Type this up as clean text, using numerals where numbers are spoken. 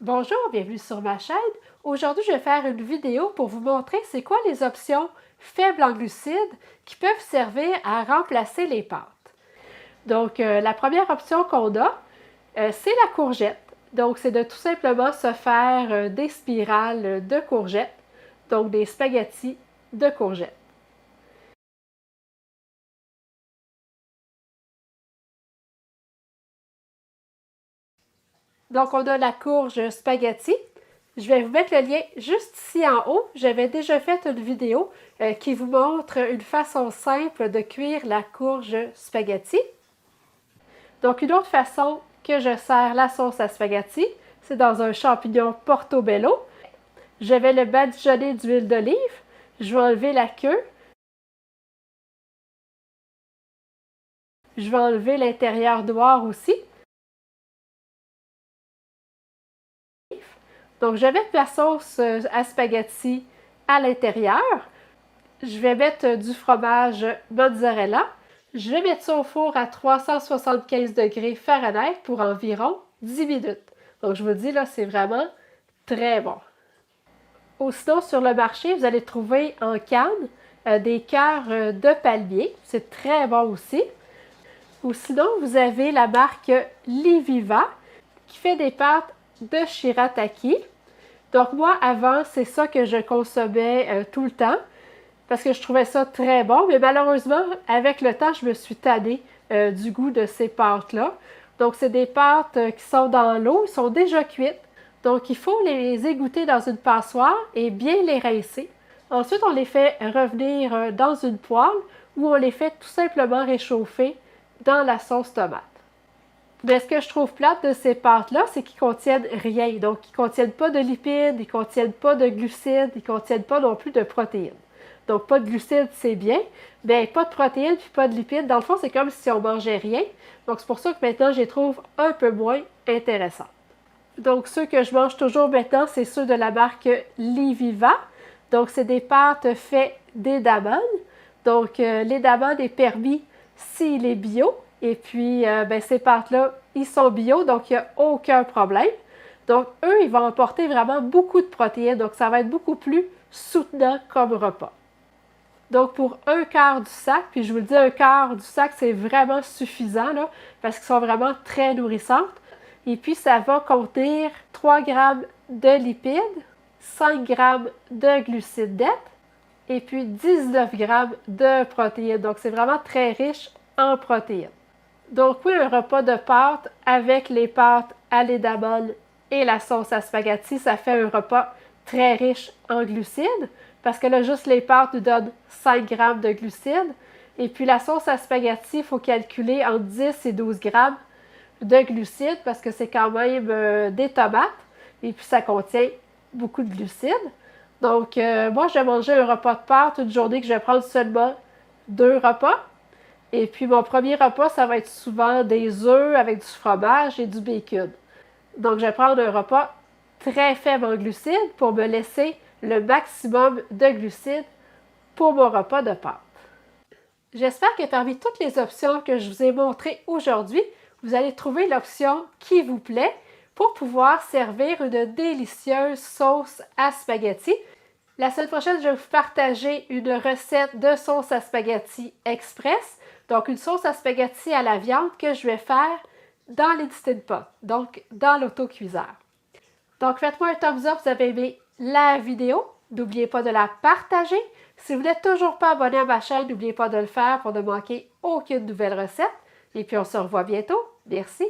Bonjour, bienvenue sur ma chaîne. Aujourd'hui, je vais faire une vidéo pour vous montrer c'est quoi les options faibles en glucides qui peuvent servir à remplacer les pâtes. Donc, la première option qu'on a, c'est la courgette. Donc, c'est de tout simplement se faire des spirales de courgettes, donc des spaghettis de courgettes. Donc, on a la courge spaghetti. Je vais vous mettre le lien juste ici en haut. J'avais déjà fait une vidéo qui vous montre une façon simple de cuire la courge spaghetti. Donc, une autre façon que je sers la sauce à spaghetti, c'est dans un champignon portobello. Je vais le badigeonner d'huile d'olive. Je vais enlever la queue. Je vais enlever l'intérieur noir aussi. Donc, je vais mettre la sauce à spaghetti à l'intérieur. Je vais mettre du fromage mozzarella. Je vais mettre ça au four à 375 degrés Fahrenheit pour environ 10 minutes. Donc, je vous dis, là, c'est vraiment très bon. Ou sinon, sur le marché, vous allez trouver en canne des cœurs de palmier. C'est très bon aussi. Ou sinon, vous avez la marque Liviva qui fait des pâtes de shirataki. Donc, moi, avant, c'est ça que je consommais tout le temps parce que je trouvais ça très bon. Mais malheureusement, avec le temps, je me suis tannée du goût de ces pâtes-là. Donc, c'est des pâtes qui sont dans l'eau, ils sont déjà cuites. Donc, il faut les égoutter dans une passoire et bien les rincer. Ensuite, on les fait revenir dans une poêle ou on les fait tout simplement réchauffer dans la sauce tomate. Mais ce que je trouve plate de ces pâtes-là, c'est qu'ils contiennent rien. Donc, ils ne contiennent pas de lipides, ils ne contiennent pas de glucides, ils ne contiennent pas non plus de protéines. Donc, pas de glucides, c'est bien, mais pas de protéines puis pas de lipides. Dans le fond, c'est comme si on mangeait rien. Donc, c'est pour ça que maintenant, je les trouve un peu moins intéressants. Donc, ceux que je mange toujours maintenant, c'est ceux de la marque Liviva. Donc, c'est des pâtes faites d'édamane. Donc, l'édamane est permis s'il est bio. Et puis, ces pâtes-là, ils sont bio, donc il n'y a aucun problème. Donc, eux, ils vont apporter vraiment beaucoup de protéines. Donc, ça va être beaucoup plus soutenant comme repas. Donc, pour un quart du sac, puis je vous le dis, un quart du sac, c'est vraiment suffisant, là, parce qu'ils sont vraiment très nourrissantes. Et puis, ça va contenir 3 grammes de lipides, 5 grammes de glucides nets, et puis 19 grammes de protéines. Donc, c'est vraiment très riche en protéines. Donc, oui, un repas de pâtes avec les pâtes à l'édamane et la sauce à spaghetti, ça fait un repas très riche en glucides, parce que là, juste les pâtes nous donnent 5 grammes de glucides. Et puis, la sauce à spaghetti, il faut calculer entre 10 et 12 grammes de glucides, parce que c'est quand même des tomates. Et puis, ça contient beaucoup de glucides. Donc, moi, je vais manger un repas de pâtes une journée que je vais prendre seulement 2 repas. Et puis, mon premier repas, ça va être souvent des œufs avec du fromage et du bacon. Donc, je vais prendre un repas très faible en glucides pour me laisser le maximum de glucides pour mon repas de pâtes. J'espère que parmi toutes les options que je vous ai montrées aujourd'hui, vous allez trouver l'option qui vous plaît pour pouvoir servir une délicieuse sauce à spaghetti. La semaine prochaine, je vais vous partager une recette de sauce à spaghetti express. Donc, une sauce à spaghetti à la viande que je vais faire dans l'Instant Pot, donc dans l'autocuiseur. Donc, faites-moi un thumbs up si vous avez aimé la vidéo. N'oubliez pas de la partager. Si vous n'êtes toujours pas abonné à ma chaîne, n'oubliez pas de le faire pour ne manquer aucune nouvelle recette. Et puis, on se revoit bientôt. Merci!